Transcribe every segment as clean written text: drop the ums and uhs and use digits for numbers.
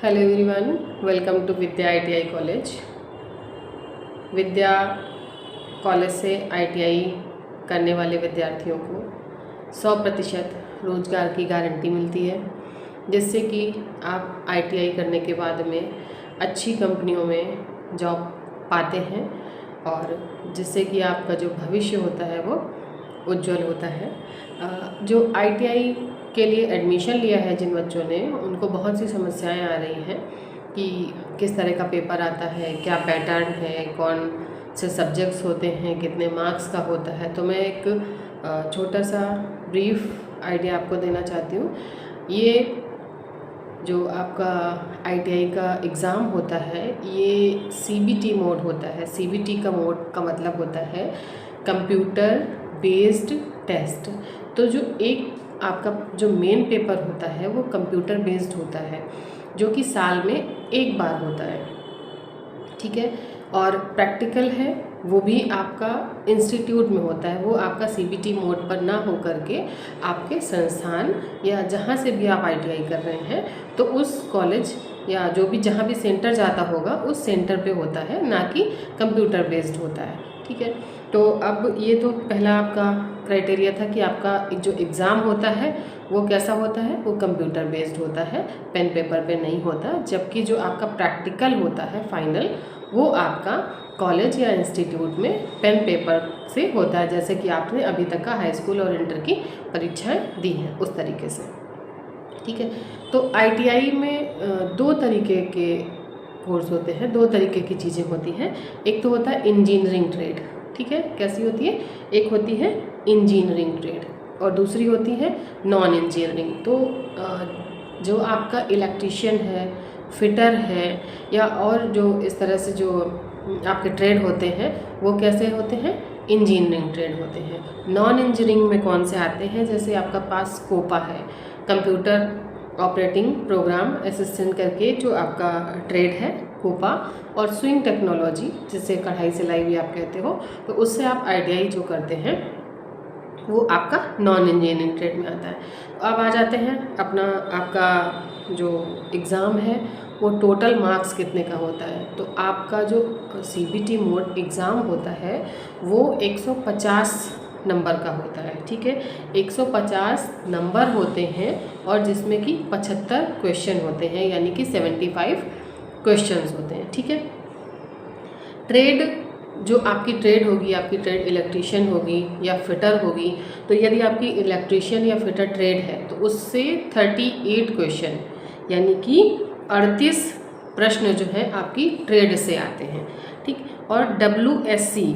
Hello everyone, welcome to Vidya ITI college. Vidya college से ITI करने वाले विद्यार्थियों को 100% रोज़गार की गारंटी मिलती है, जिससे कि आप आईटीआई करने के बाद में अच्छी कंपनियों में जॉब पाते हैं और जिससे कि आपका जो भविष्य होता है वो उज्जवल होता है। जो आईटीआई के लिए एडमिशन लिया है जिन बच्चों ने, उनको बहुत सी समस्याएं आ रही हैं कि किस तरह का पेपर आता है, क्या पैटर्न है, कौन से सब्जेक्ट्स होते हैं, कितने मार्क्स का होता है। तो मैं एक छोटा सा ब्रीफ आइडिया आपको देना चाहती हूँ। ये जो आपका आईटीआई का एग्ज़ाम होता है ये सीबीटी मोड होता है। सीबीटी का मोड का मतलब होता है कंप्यूटर बेस्ड टेस्ट। तो जो एक आपका जो मेन पेपर होता है वो कंप्यूटर बेस्ड होता है, जो कि साल में एक बार होता है, ठीक है। और प्रैक्टिकल है वो भी आपका इंस्टीट्यूट में होता है, वो आपका सीबीटी मोड पर ना हो करके आपके संस्थान या जहाँ से भी आप आईटीआई कर रहे हैं तो उस कॉलेज या जो भी जहाँ भी सेंटर जाता होगा उस सेंटर पे होता है, ना कि कंप्यूटर बेस्ड होता है, ठीक है। तो अब ये तो पहला आपका क्राइटेरिया था कि आपका जो एग्ज़ाम होता है वो कैसा होता है, वो कंप्यूटर बेस्ड होता है, पेन पेपर पे नहीं होता। जबकि जो आपका प्रैक्टिकल होता है फाइनल, वो आपका कॉलेज या इंस्टीट्यूट में पेन पेपर से होता है, जैसे कि आपने अभी तक का हाई स्कूल और इंटर की परीक्षाएं दी हैं उस तरीके से, ठीक है। तो आईटीआई में दो तरीके के कोर्स होते हैं, दो तरीके की चीज़ें होती हैं। एक तो होता है इंजीनियरिंग ट्रेड, ठीक है। कैसी होती है? एक होती है इंजीनियरिंग ट्रेड और दूसरी होती है नॉन इंजीनियरिंग। तो जो आपका इलेक्ट्रीशियन है, फिटर है, या और जो इस तरह से जो आपके ट्रेड होते हैं वो कैसे होते हैं? इंजीनियरिंग ट्रेड होते हैं। नॉन इंजीनियरिंग में कौन से आते हैं? जैसे आपका पास कोपा है, कंप्यूटर ऑपरेटिंग प्रोग्राम असिस्टेंट करके जो आपका ट्रेड है कोपा, और स्विंग टेक्नोलॉजी जिसे कढ़ाई सिलाई भी आप कहते हो, तो उससे आप आईटीआई जो करते हैं वो आपका नॉन इंजीनियरिंग ट्रेड में आता है। तो अब आ जाते हैं अपना आपका जो एग्ज़ाम है वो टोटल मार्क्स कितने का होता है। तो आपका जो सीबीटी मोड एग्ज़ाम होता है वो 150 नंबर का होता है, ठीक है। 150 नंबर होते हैं और जिसमें कि 75 क्वेश्चन होते हैं, यानी कि 75 क्वेश्चंस होते हैं, ठीक है। ट्रेड जो आपकी ट्रेड होगी, आपकी ट्रेड इलेक्ट्रीशियन होगी या फिटर होगी, तो यदि आपकी इलेक्ट्रीशियन या फिटर ट्रेड है तो उससे 38 क्वेश्चन यानी कि 38 प्रश्न जो है आपकी ट्रेड से आते हैं, ठीक। और WSC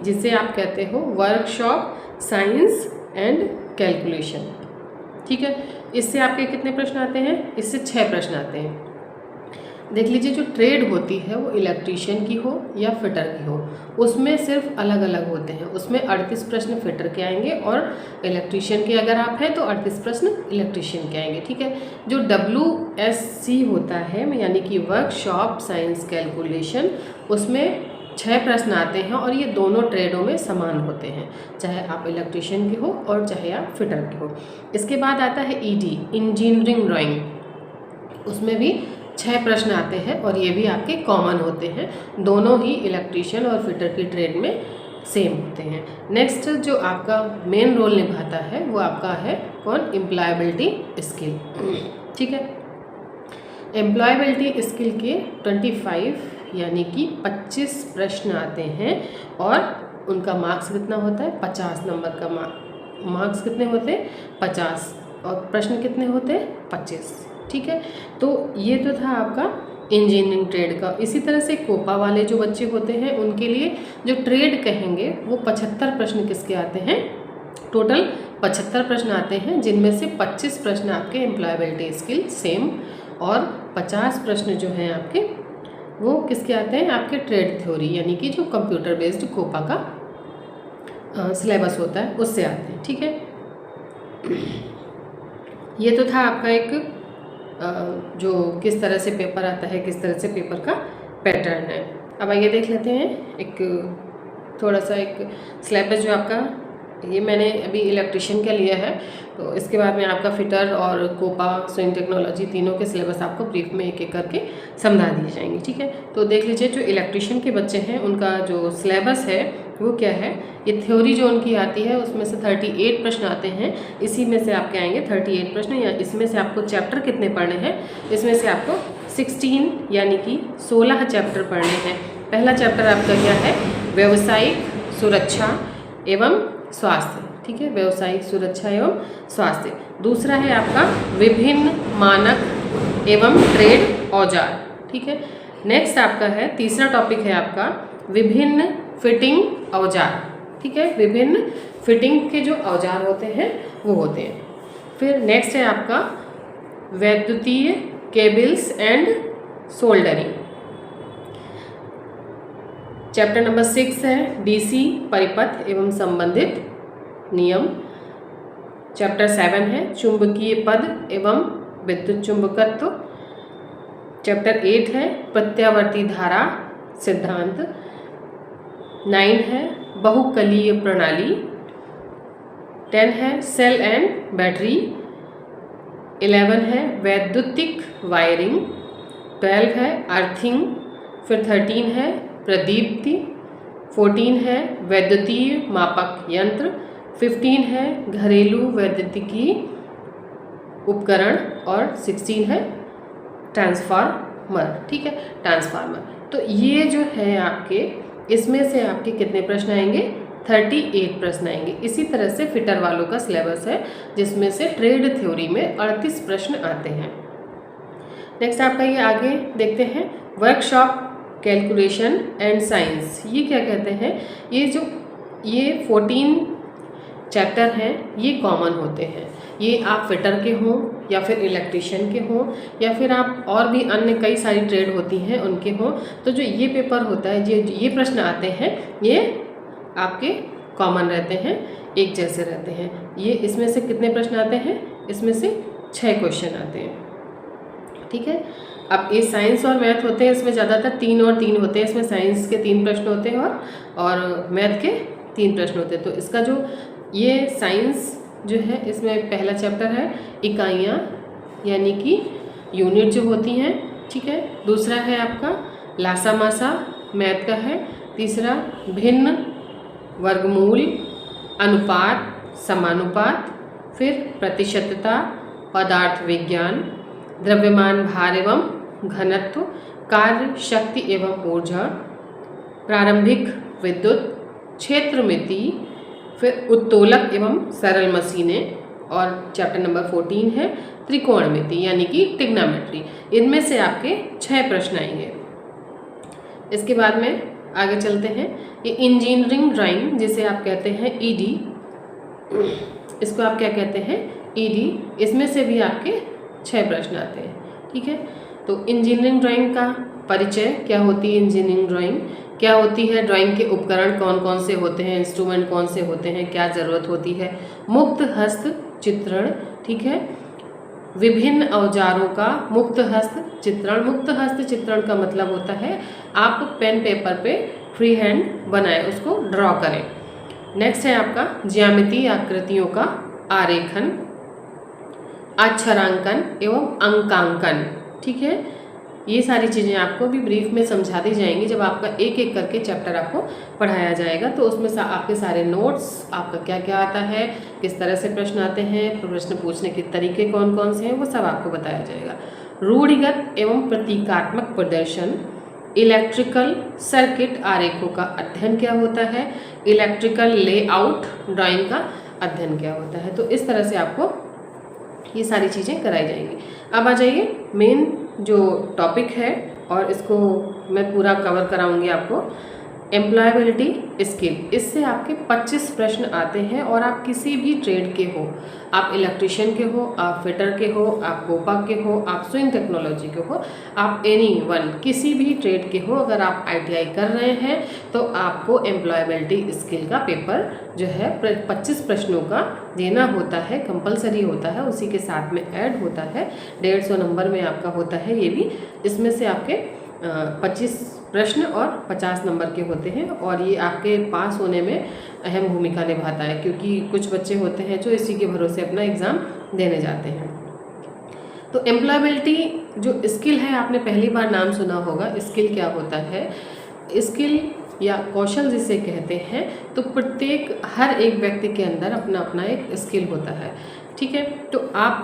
जिसे आप कहते हो वर्कशॉप साइंस एंड कैलकुलेशन, ठीक है। इससे आपके कितने प्रश्न आते हैं? इससे 6 प्रश्न आते हैं। देख लीजिए, जो ट्रेड होती है वो इलेक्ट्रीशियन की हो या फिटर की हो, उसमें सिर्फ अलग अलग होते हैं। उसमें 38 प्रश्न फिटर के आएंगे और इलेक्ट्रीशियन के अगर आप हैं तो 38 प्रश्न इलेक्ट्रीशियन के आएंगे, ठीक है। जो WSC होता है यानी कि वर्कशॉप साइंस कैलकुलेशन, उसमें 6 प्रश्न आते हैं और ये दोनों ट्रेडों में समान होते हैं, चाहे आप इलेक्ट्रीशियन के हो और चाहे आप फिटर के हो। इसके बाद आता है ED इंजीनियरिंग ड्राइंग, उसमें भी 6 प्रश्न आते हैं और ये भी आपके कॉमन होते हैं, दोनों ही इलेक्ट्रीशियन और फिटर की ट्रेड में सेम होते हैं। नेक्स्ट जो आपका मेन रोल निभाता है वो आपका है कौन? एम्प्लॉयबिलिटी स्किल, ठीक है। एम्प्लॉयबिलिटी स्किल के 25 यानी कि 25 प्रश्न आते हैं और उनका मार्क्स कितना होता है? 50 नंबर का मार्क्स कितने होते हैं? 50, और प्रश्न कितने होते हैं? 25, ठीक है। तो ये तो था आपका इंजीनियरिंग ट्रेड का। इसी तरह से कोपा वाले जो बच्चे होते हैं उनके लिए जो ट्रेड कहेंगे वो 75 प्रश्न किसके आते हैं? टोटल 75 प्रश्न आते हैं, जिनमें से 25 प्रश्न आपके एम्प्लॉयबिलिटी स्किल सेम और 50 प्रश्न जो हैं आपके वो किसके आते हैं? आपके ट्रेड थ्योरी यानी कि जो कंप्यूटर बेस्ड कोपा का सिलेबस होता है उससे आते हैं, ठीक है। ये तो था आपका एक जो किस तरह से पेपर आता है, किस तरह से पेपर का पैटर्न है। अब आइए देख लेते हैं एक थोड़ा सा एक सिलेबस जो आपका ये मैंने अभी इलेक्ट्रिशियन का लिया है, तो इसके बाद में आपका फिटर और कोपा स्विंग टेक्नोलॉजी तीनों के सिलेबस आपको ब्रीफ में एक एक करके समझा दिए जाएंगे। ठीक है, तो देख लीजिए जो इलेक्ट्रिशियन के बच्चे हैं उनका जो सिलेबस है वो क्या है। ये थ्योरी जो उनकी आती है उसमें से 38 प्रश्न आते हैं, इसी में से आपके आएंगे 38 प्रश्न, या इसमें से आपको चैप्टर कितने पढ़ने हैं, इसमें से आपको 16 यानी कि 16 चैप्टर पढ़ने हैं। पहला चैप्टर आपका क्या है, व्यावसायिक सुरक्षा एवं स्वास्थ्य। ठीक है, व्यावसायिक सुरक्षा एवं स्वास्थ्य। दूसरा है आपका विभिन्न मानक एवं ट्रेड औजार। ठीक है, नेक्स्ट आपका है तीसरा टॉपिक है आपका विभिन्न फिटिंग औजार। ठीक है, विभिन्न फिटिंग के जो औजार होते हैं वो होते हैं। फिर नेक्स्ट है आपका वैद्युतीय cables and soldering. Chapter number 6 है डीसी परिपथ एवं संबंधित नियम। चैप्टर 7 है चुंबकीय पद एवं विद्युत चुंबकत्व। चैप्टर 8 है प्रत्यावर्ती धारा सिद्धांत। 9 है बहुकलीय प्रणाली। 10 है सेल एंड बैटरी। 11 है वैद्युतिक वायरिंग। 12 है अर्थिंग। फिर 13 है प्रदीप्ति। 14 है वैद्युतीय मापक यंत्र। 15 है घरेलू वैद्युतिकी उपकरण और 16 है ट्रांसफार्मर। ठीक है, ट्रांसफार्मर। तो ये जो है आपके, इसमें से आपके कितने प्रश्न आएंगे, 38 प्रश्न आएंगे। इसी तरह से फिटर वालों का सिलेबस है जिसमें से ट्रेड थ्योरी में 38 प्रश्न आते हैं। नेक्स्ट आपका ये आगे देखते हैं वर्कशॉप कैलकुलेशन एंड साइंस। ये क्या कहते हैं, ये 14 चैप्टर हैं, ये कॉमन होते हैं। ये आप फिटर के हों या फिर इलेक्ट्रिशियन के हों या फिर आप और भी अन्य कई सारी ट्रेड होती हैं उनके हों, तो जो ये पेपर होता है, ये प्रश्न आते हैं, ये आपके कॉमन रहते हैं, एक जैसे रहते हैं। ये इसमें से कितने प्रश्न आते हैं, इसमें से 6 क्वेश्चन आते हैं। ठीक है, अब ये साइंस और मैथ होते हैं, इसमें ज़्यादातर 3 और 3 होते हैं। इसमें साइंस के 3 प्रश्न होते हैं और मैथ के 3 प्रश्न होते हैं। तो इसका जो ये साइंस जो है, इसमें पहला चैप्टर है इकाइयाँ यानी कि यूनिट जो होती हैं। ठीक है, दूसरा है आपका लासा मासा मैथ का है। तीसरा भिन्न, वर्गमूल, अनुपात, समानुपात। फिर प्रतिशतता, पदार्थ विज्ञान, द्रव्यमान भार एवं घनत्व, कार्य शक्ति एवं ऊर्जा, प्रारंभिक विद्युत, क्षेत्रमिति, फिर उत्तोलक एवं सरल मशीनें, और चैप्टर नंबर 14 है त्रिकोणमिति यानी कि ट्रिग्नोमेट्री। इनमें से आपके 6 प्रश्न आएंगे। इसके बाद में आगे चलते हैं, ये इंजीनियरिंग ड्राइंग जिसे आप कहते हैं ईडी, इसको आप क्या कहते हैं, ईडी। इसमें से भी आपके 6 प्रश्न आते हैं। ठीक है, तो इंजीनियरिंग ड्राइंग का परिचय, क्या होती है इंजीनियरिंग ड्राइंग, क्या होती है, ड्राइंग के उपकरण कौन कौन से होते हैं, इंस्ट्रूमेंट कौन से होते हैं, क्या ज़रूरत होती है, मुक्त हस्त चित्रण। ठीक है, विभिन्न औजारों का मुक्त हस्त चित्रण। मुक्त हस्त चित्रण का मतलब होता है आप पेन पेपर पे फ्री हैंड बनाएं, उसको ड्रॉ करें। नेक्स्ट है आपका ज्यामितीय आकृतियों का आरेखन, अक्षरांकन एवं अंकांकन। ठीक है, ये सारी चीज़ें आपको भी ब्रीफ में समझा दी जाएंगी जब आपका एक एक करके चैप्टर आपको पढ़ाया जाएगा। तो उसमें आपके सारे नोट्स, आपका क्या क्या आता है, किस तरह से प्रश्न आते हैं, प्रश्न पूछने के तरीके कौन कौन से हैं, वो सब आपको बताया जाएगा। रूढ़िगत एवं प्रतीकात्मक प्रदर्शन, इलेक्ट्रिकल सर्किट आरेखों का अध्ययन क्या होता है, इलेक्ट्रिकल लेआउट ड्राइंग का अध्ययन क्या होता है। तो इस तरह से आपको ये सारी चीज़ें कराई जाएंगी। अब आ जाइए मेन जो टॉपिक है, और इसको मैं पूरा कवर कराऊंगी आपको, एम्प्लॉयबिलिटी स्किल। इससे आपके 25 प्रश्न आते हैं, और आप किसी भी ट्रेड के हो, आप इलेक्ट्रिशियन के हो, आप फिटर के हो, आप कोपा के हो, आप स्विंग टेक्नोलॉजी के हो, आप एनीवन किसी भी ट्रेड के हो, अगर आप ITI कर रहे हैं तो आपको एम्प्लॉयबिलिटी स्किल का पेपर जो है 25 प्रश्नों का देना होता है, कंपलसरी होता है, उसी के साथ में ऐड होता है। 150 नंबर में आपका होता है ये भी। इसमें से आपके 25 प्रश्न और 50 नंबर के होते हैं, और ये आपके पास होने में अहम भूमिका निभाता है, क्योंकि कुछ बच्चे होते हैं जो इसी के भरोसे अपना एग्ज़ाम देने जाते हैं। तो एम्प्लॉयबिलिटी जो स्किल है, आपने पहली बार नाम सुना होगा। स्किल क्या होता है? स्किल या कौशल जिसे कहते हैं, तो प्रत्येक हर एक व्यक्ति के अंदर अपना अपना एक स्किल होता है, ठीक है। तो आप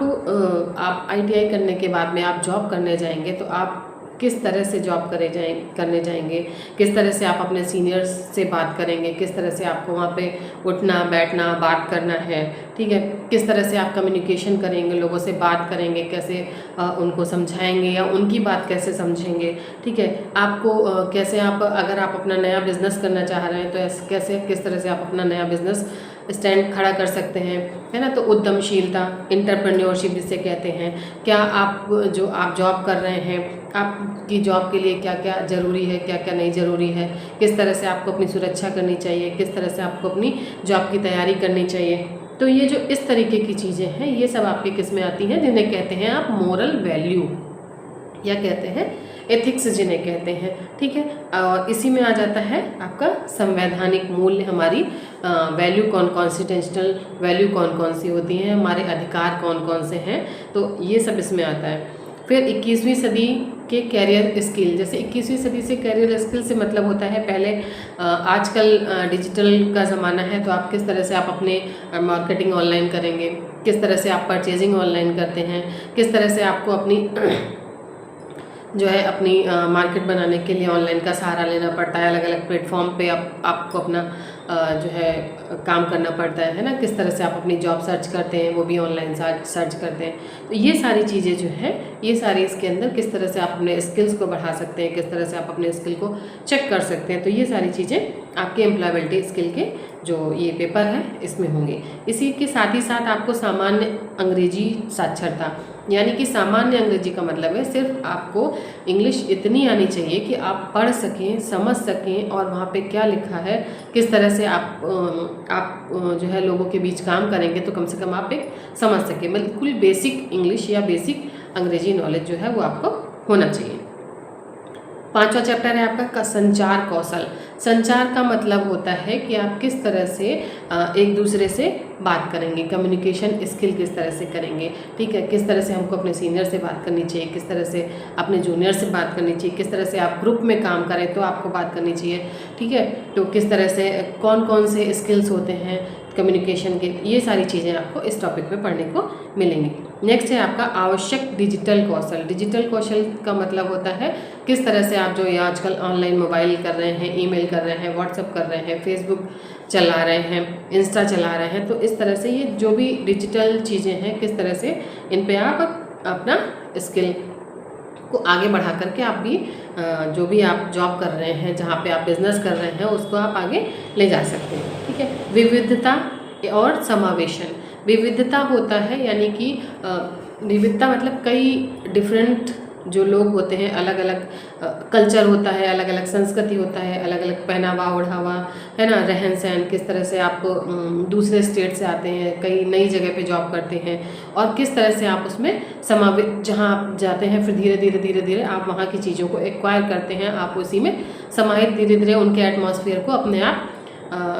ITI करने के बाद में आप जॉब करने जाएंगे, तो आप किस तरह से जॉब करने जाएंगे, किस तरह से आप अपने सीनियर्स से बात करेंगे, किस तरह से आपको वहाँ पे उठना बैठना बात करना है, ठीक है। किस तरह से आप कम्युनिकेशन करेंगे, लोगों से बात करेंगे, कैसे उनको समझाएंगे या उनकी बात कैसे समझेंगे, ठीक है। आपको कैसे आप अगर आप अपना नया बिजनेस करना चाह रहे हैं तो कैसे किस तरह से आप अपना नया बिजनेस स्टैंड खड़ा कर सकते हैं, है ना। तो उद्यमशीलता, एंटरप्रेन्योरशिप जिसे कहते हैं, क्या आप जॉब कर रहे हैं, आपकी जॉब के लिए क्या क्या ज़रूरी है, क्या क्या नहीं ज़रूरी है, किस तरह से आपको अपनी सुरक्षा करनी चाहिए, किस तरह से आपको अपनी जॉब की तैयारी करनी चाहिए। तो ये जो इस तरीके की चीज़ें हैं, ये सब आपके किस में आती हैं, जिन्हें कहते हैं आप मोरल वैल्यू या कहते हैं एथिक्स जिन्हें कहते हैं, ठीक है। और इसी में आ जाता है आपका संवैधानिक मूल्य, हमारी वैल्यू कॉन्स्टिट्यूशनल वैल्यू कौन कौन सी होती हैं, हमारे अधिकार कौन कौन से हैं, तो ये सब इसमें आता है। फिर 21वीं सदी के कैरियर स्किल, जैसे 21वीं सदी से कैरियर स्किल से मतलब होता है, पहले आजकल डिजिटल का ज़माना है, तो आप किस तरह से आप अपने मार्केटिंग ऑनलाइन करेंगे, किस तरह से आप परचेजिंग ऑनलाइन करते हैं, किस तरह से आपको अपनी जो है अपनी मार्केट बनाने के लिए ऑनलाइन का सहारा लेना पड़ता है, अलग अलग प्लेटफॉर्म पे आपको अपना जो है काम करना पड़ता है ना। किस तरह से आप अपनी जॉब सर्च करते हैं, वो भी ऑनलाइन सर्च करते हैं। तो ये सारी चीज़ें जो है, ये सारी इसके अंदर किस तरह से आप अपने स्किल्स को बढ़ा सकते हैं, किस तरह से आप अपने स्किल को चेक कर सकते हैं, तो ये सारी चीज़ें आपके एम्प्लॉयबिलिटी स्किल के जो ये पेपर है इसमें होंगे। इसी के साथ ही साथ आपको सामान्य अंग्रेजी साक्षरता, यानी कि सामान्य अंग्रेजी का मतलब है सिर्फ आपको इंग्लिश इतनी आनी चाहिए कि आप पढ़ सकें, समझ सकें, और वहाँ पे क्या लिखा है, किस तरह से आप जो है लोगों के बीच काम करेंगे, तो कम से कम आप एक समझ सकें। बिल्कुल बेसिक इंग्लिश या बेसिक अंग्रेजी नॉलेज जो है वो आपको होना चाहिए। 5वां चैप्टर है आपका संचार कौशल। संचार का मतलब होता है कि आप किस तरह से एक दूसरे से बात करेंगे, कम्युनिकेशन स्किल किस तरह से करेंगे, ठीक है। किस तरह से हमको अपने सीनियर से बात करनी चाहिए, किस तरह से अपने जूनियर से बात करनी चाहिए, किस तरह से आप ग्रुप में काम करें तो आपको बात करनी चाहिए, ठीक है। तो किस तरह से कौन कौन से स्किल्स होते हैं कम्युनिकेशन के, ये सारी चीज़ें आपको इस टॉपिक में पढ़ने को मिलेंगी। नेक्स्ट है आपका आवश्यक डिजिटल कौशल। डिजिटल कौशल का मतलब होता है किस तरह से आप जो ये आजकल ऑनलाइन मोबाइल कर रहे हैं, ईमेल कर रहे हैं, व्हाट्सएप कर रहे हैं, फेसबुक चला रहे हैं, इंस्टा चला रहे हैं, तो इस तरह से ये जो भी डिजिटल चीज़ें हैं किस तरह से इन पे आप अपना स्किल को आगे बढ़ा करके आप भी जो भी आप जॉब कर रहे हैं, जहाँ पे आप बिजनेस कर रहे हैं, उसको आप आगे ले जा सकते हैं, ठीक है। विविधता और समावेशन। विविधता होता है यानी कि विविधता मतलब कई डिफरेंट जो लोग होते हैं, अलग अलग कल्चर होता है, अलग अलग संस्कृति होता है, अलग अलग पहनावा ओढ़ावा, है ना, रहन सहन, किस तरह से आप दूसरे स्टेट से आते हैं, कई नई जगह पे जॉब करते हैं, और किस तरह से आप उसमें समावेश, जहाँ आप जाते हैं फिर धीरे धीरे आप वहाँ की चीज़ों को एक्वायर करते हैं, आप उसी में समाहित धीरे धीरे उनके एटमॉस्फेयर को अपने आप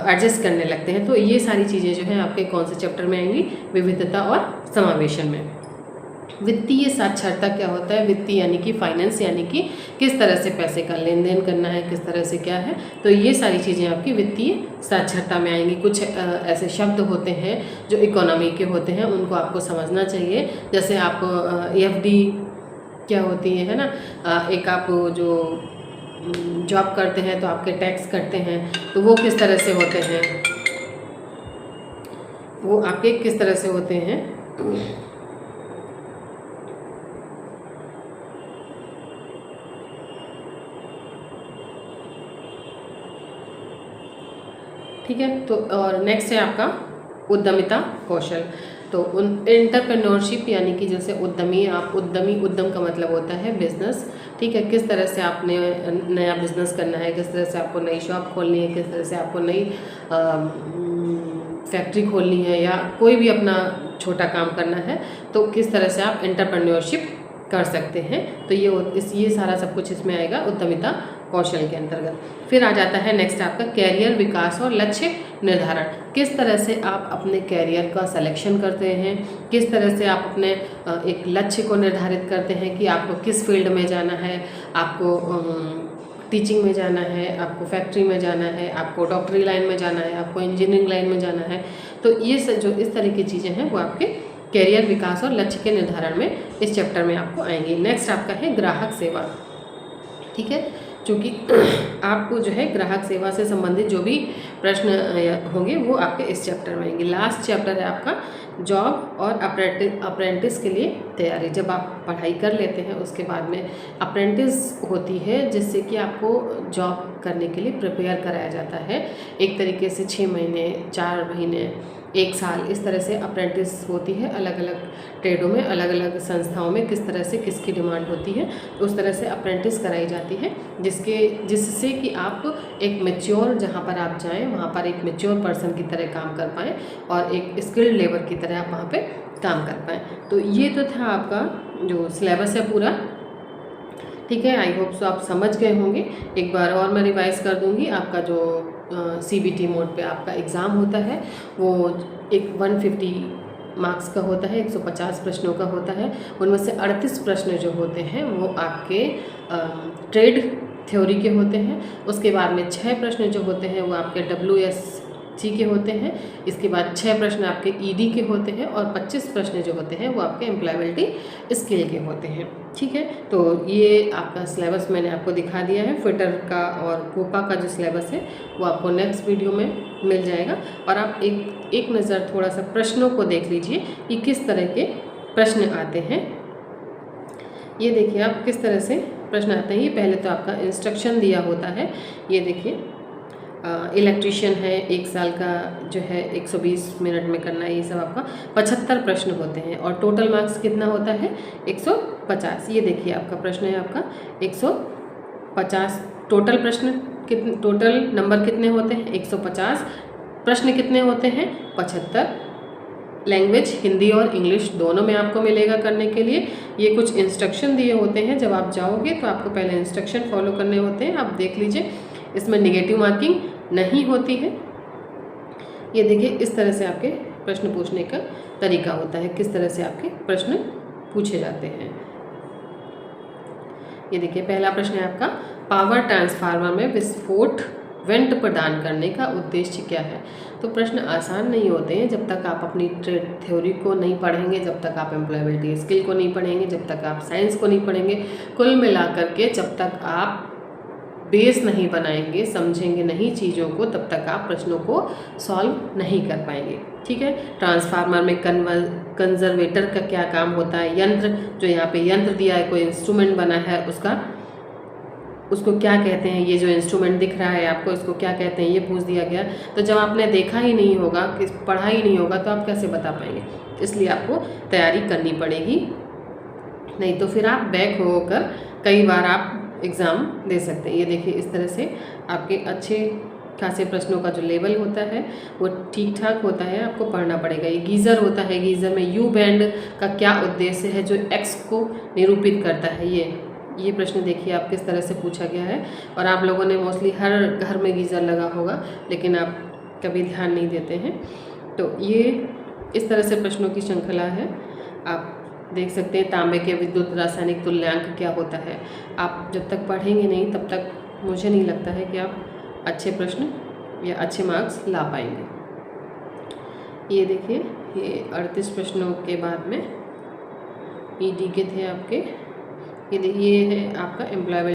एडजस्ट करने लगते हैं। तो ये सारी चीज़ें जो हैं आपके कौन से चैप्टर में आएंगी, विविधता और समावेशन में। वित्तीय साक्षरता क्या होता है? वित्तीय यानी कि फाइनेंस, यानी कि किस तरह से पैसे का लेन देन करना है, किस तरह से क्या है, तो ये सारी चीज़ें आपकी वित्तीय साक्षरता में आएंगी। कुछ ऐसे शब्द होते हैं जो इकोनॉमी के होते हैं, उनको आपको समझना चाहिए। जैसे आप FD क्या होती है ना, एक आप जो जॉब करते हैं तो आपके टैक्स कटते हैं, तो वो किस तरह से होते हैं, वो आपके किस तरह से होते हैं, ठीक है। तो और नेक्स्ट है आपका उद्यमिता कौशल। तो एंटरप्रेन्योरशिप यानी कि जैसे उद्यमी, आप उद्यम का मतलब होता है बिजनेस, ठीक है। किस तरह से आपने नया बिजनेस करना है, किस तरह से आपको नई शॉप खोलनी है, किस तरह से आपको नई फैक्ट्री खोलनी है, या कोई भी अपना छोटा काम करना है, तो किस तरह से आप एंटरप्रेन्योरशिप कर सकते हैं। तो ये सारा सब कुछ इसमें आएगा उद्यमिता कौशल के अंतर्गत। फिर आ जाता है नेक्स्ट आपका कैरियर विकास और लक्ष्य निर्धारण। किस तरह से आप अपने कैरियर का सिलेक्शन करते हैं, किस तरह से आप अपने एक लक्ष्य को निर्धारित करते हैं कि आपको किस फील्ड में जाना है, आपको टीचिंग में जाना है, आपको फैक्ट्री में जाना है, आपको डॉक्टरी लाइन में जाना है, आपको इंजीनियरिंग लाइन में जाना है। तो ये जो इस तरह की चीज़ें हैं वो आपके कैरियर विकास और लक्ष्य के निर्धारण में इस चैप्टर में आपको आएंगी। नेक्स्ट आपका है ग्राहक सेवा। ठीक है, क्योंकि आपको जो है ग्राहक सेवा से संबंधित जो भी प्रश्न होंगे वो आपके इस चैप्टर में आएंगे। लास्ट चैप्टर है आपका जॉब और अप्रेंटिस के लिए तैयारी। जब आप पढ़ाई कर लेते हैं उसके बाद में अप्रेंटिस होती है, जिससे कि आपको जॉब करने के लिए प्रिपेयर कराया जाता है। एक तरीके से 6 महीने, 4 महीने, 1 साल, इस तरह से अप्रेंटिस होती है। अलग अलग ट्रेडों में, अलग अलग संस्थाओं में किस तरह से किसकी डिमांड होती है, उस तरह से अप्रेंटिस कराई जाती है, जिससे कि आप एक मैच्योर, जहाँ पर आप जाएं वहाँ पर एक मैच्योर पर्सन की तरह काम कर पाएँ और एक स्किल्ड लेबर की तरह आप वहाँ पे काम कर पाएँ। तो ये तो था आपका जो सिलेबस है पूरा। ठीक है, आई होप सो आप समझ गए होंगे। एक बार और मैं रिवाइज़ कर दूंगी। आपका जो CBT मोड पे आपका एग्ज़ाम होता है वो एक 150 मार्क्स का होता है, 150 प्रश्नों का होता है। उनमें से 38 प्रश्न जो होते हैं वो आपके ट्रेड थ्योरी के होते हैं। उसके बाद में 6 प्रश्न जो होते हैं वो आपके WSC के होते हैं। इसके बाद 6 प्रश्न आपके ED के होते हैं और 25 प्रश्न जो होते हैं वो आपके एम्प्लॉयबिलिटी स्किल के होते हैं। ठीक है, तो ये आपका सिलेबस मैंने आपको दिखा दिया है। फिटर का और कोपा का जो सिलेबस है वो आपको नेक्स्ट वीडियो में मिल जाएगा। और आप एक नज़र थोड़ा सा प्रश्नों को देख लीजिए कि किस तरह के प्रश्न आते हैं। ये देखिए आप किस तरह से प्रश्न आते हैं। ये पहले तो आपका इंस्ट्रक्शन दिया होता है। ये देखिए इलेक्ट्रीशियन है, 1 साल का जो है 120 मिनट में करना है। ये सब आपका 75 प्रश्न होते हैं और टोटल मार्क्स कितना होता है 150। ये देखिए आपका प्रश्न है आपका 150। टोटल प्रश्न कितने, टोटल नंबर कितने होते हैं 150। प्रश्न कितने होते हैं 75। लैंग्वेज हिंदी और इंग्लिश दोनों में आपको मिलेगा करने के लिए। ये कुछ इंस्ट्रक्शन दिए होते हैं। जब आप जाओगे तो आपको पहले इंस्ट्रक्शन फॉलो करने होते हैं। आप देख लीजिए, इसमें नेगेटिव मार्किंग नहीं होती है। ये देखिए इस तरह से आपके प्रश्न पूछने का तरीका होता है, किस तरह से आपके प्रश्न पूछे जाते हैं। ये देखिए पहला प्रश्न है आपका, पावर ट्रांसफार्मर में विस्फोट वेंट प्रदान करने का उद्देश्य क्या है। तो प्रश्न आसान नहीं होते हैं जब तक आप अपनी ट्रेड थ्योरी को नहीं पढ़ेंगे, जब तक आप एम्प्लॉयबिलिटी स्किल को नहीं पढ़ेंगे, जब तक आप साइंस को नहीं पढ़ेंगे। कुल मिलाकर के जब तक आप बेस नहीं बनाएंगे, समझेंगे नहीं चीज़ों को, तब तक आप प्रश्नों को सॉल्व नहीं कर पाएंगे। ठीक है, ट्रांसफार्मर में कंजर्वेटर का क्या काम होता है, यंत्र जो यहाँ पे यंत्र दिया है, कोई इंस्ट्रूमेंट बना है, उसको क्या कहते हैं, ये जो इंस्ट्रूमेंट दिख रहा है आपको इसको क्या कहते हैं, ये पूछ दिया गया। तो जब आपने देखा ही नहीं होगा, पढ़ा ही नहीं होगा, तो आप कैसे बता पाएंगे। इसलिए आपको तैयारी करनी पड़ेगी, नहीं तो फिर आप बैक होकर कई बार आप एग्ज़ाम दे सकते हैं। ये देखिए इस तरह से आपके अच्छे खासे प्रश्नों का जो लेवल होता है वो ठीक ठाक होता है, आपको पढ़ना पड़ेगा। ये गीज़र होता है, गीज़र में यू बैंड का क्या उद्देश्य है जो एक्स को निरूपित करता है। ये प्रश्न देखिए आप किस तरह से पूछा गया है। और आप लोगों ने मोस्टली हर घर में गीज़र लगा होगा, लेकिन आप कभी ध्यान नहीं देते हैं। तो ये इस तरह से प्रश्नों की श्रृंखला है। आप देख सकते हैं तांबे के विद्युत रासायनिक तुल्यांक क्या होता है। आप जब तक पढ़ेंगे नहीं तब तक मुझे नहीं लगता है कि आप अच्छे प्रश्न या अच्छे मार्क्स ला पाएंगे। ये देखिए ये 38 प्रश्नों के बाद में ED के थे आपके। ये है आपका एम्प्लॉयबिलिटी